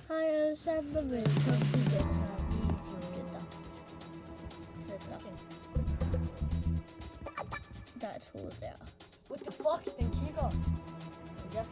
Hej alle sammen, og velkommen til den her video. Der er et hoved der. What the fuck? Den kigger. Ja.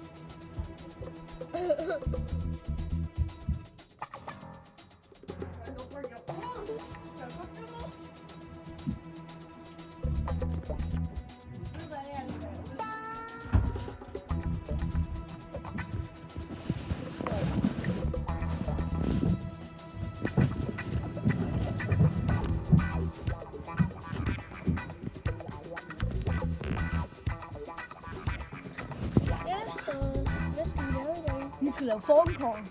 Vi skal lave phone calls.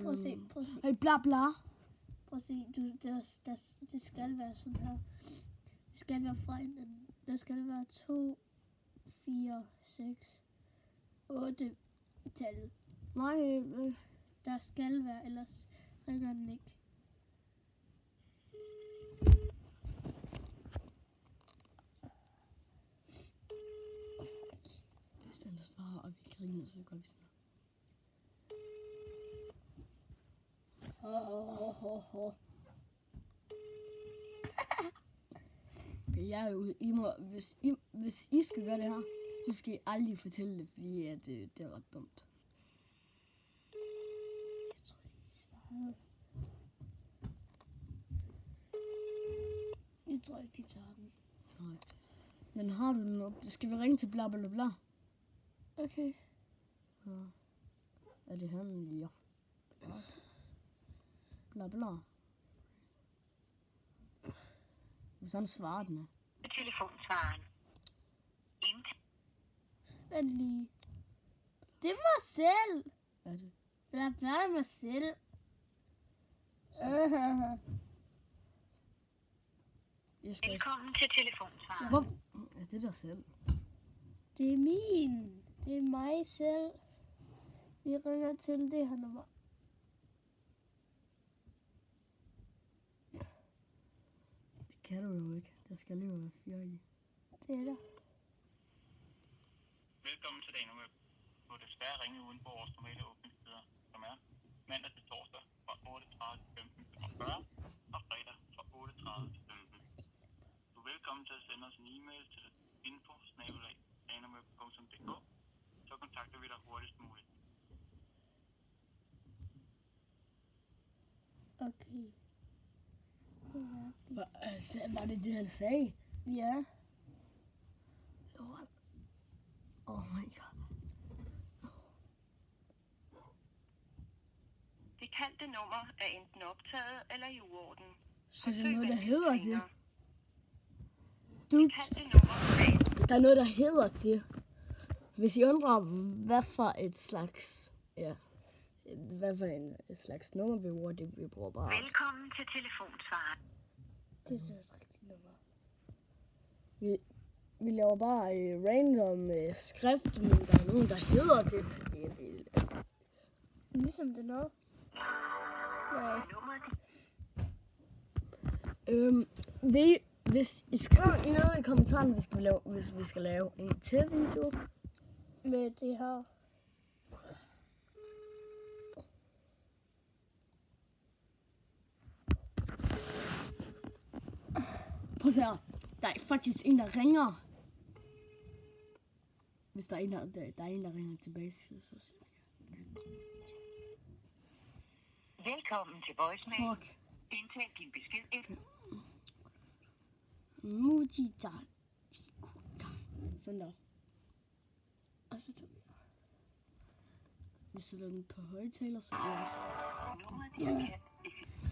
Prøv at se. Hey, bla bla. Prøv at se, det skal være sådan her. Det skal være fra hinanden. Der skal være 2, 4, 6, 8 tal. Nej, Der skal være, ellers ringer den ikke. hvis den svarer, og vi griner, så går vi sådan. Okay, jeg er ude. Hvis I skal gøre det her, så skal I aldrig fortælle det, fordi at, det er ret dumt. Jeg tror ikke, de svarer. Jeg tror ikke, de tager den. Nej. Men har du noget? Skal vi ringe til bla bla bla? Okay. Ja. Er det han? Ja. Bla bla. Hvis han svarer den her. Telefonsvaren. Vent lige. Det er mig selv. Hvad er det? Jeg plejer mig selv. Jeg skal... Velkommen til telefonsvaren. Hvor? Er det der selv? Det er min. Det er mig selv. Vi ringer til det her nummer. Det kan du jo ikke. Der skal lige være 4 i. Det er der. Velkommen til dagen. Du må desværre ringe uden på vores normale åbningstider, som er mandag til torsdag fra 8:30 til 15:45 og fredag fra 8:30 til 15. Du er velkommen til at sende os en e-mail til info@danomøb.dk, så kontakter vi dig hurtigst muligt. Okay. Var det det, han sagde? Ja. Lord. Oh my god. Det kaldte nummer er enten optaget eller i uorden. Så det er noget, der hedder det? Det kaldte nummer er Der er noget, der hedder det. Hvis I undrer, hvad for et slags hvad for en slags nummer vi bruger. Det vi bruger bare. Velkommen til telefonsvaren. Det er så et rigtigt nummer. Vi laver bare random skrift, men der er nogen, der hedder det, fordi vi... Ligesom det nu. Nej. Hvis I skriver nede i kommentarerne, hvis vi skal lave en til video. Med det her. Prøv at se her. Der er faktisk en, der ringer. Hvis der er en, der ringer tilbage, så siger jeg. Velkommen til voicemail. Fuck. Indtal din besked. Mujita. Sådan der. Og så tog vi. Vi sætter den på højtaler, så er også.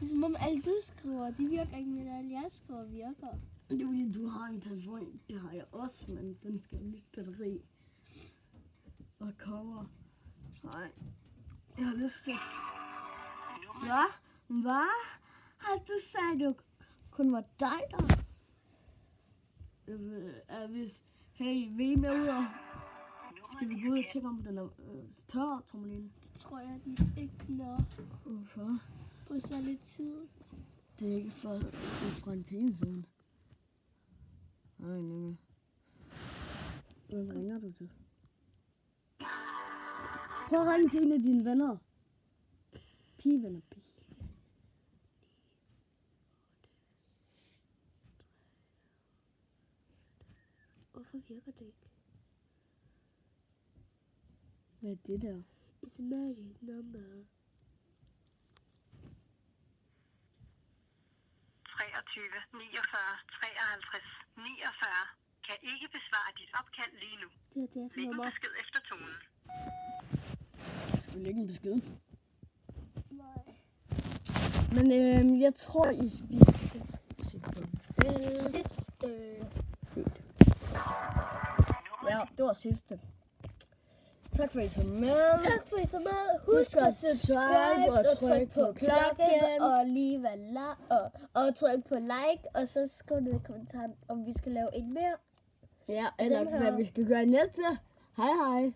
Det er som om alle du skriver, de virker ikke, men alle jeg skriver virker. Det er fordi, du har en telefon. Det har jeg også, men den skal have nyt batteri. Og cover. Nej. Jeg har lyst til. Hvad? Har du sagt, det kun var dig, der? Hey, vil I med ud og... Skal vi gå ud og tjekke om den er tør, Trommelin? Det tror jeg, den ikke når Hvorfor? på så lidt tid. Det er ikke fra en time siden. Nej, nemlig. Hvem ringer du til? Prøv at ringe til en af dine venner. Pigevenner. Hvorfor virker det ikke? Hvad er det der? It's a magic number. 23 49 53 49 kan ikke besvare dit opkald lige nu. Det er det Læg en nummer. besked efter tonen. Skal vi lægge en besked? Nej. Men jeg tror, vi skal se på Sidste. Ja, det var sidste. Tak for at I så med. Tak for I så meget. Husk at subscribe og tryk på klokken og lige være og tryk på like, og så skriv ned i kommentaren, om vi skal lave en mere. Ja, eller hvad vi skal gøre næste. Hej hej.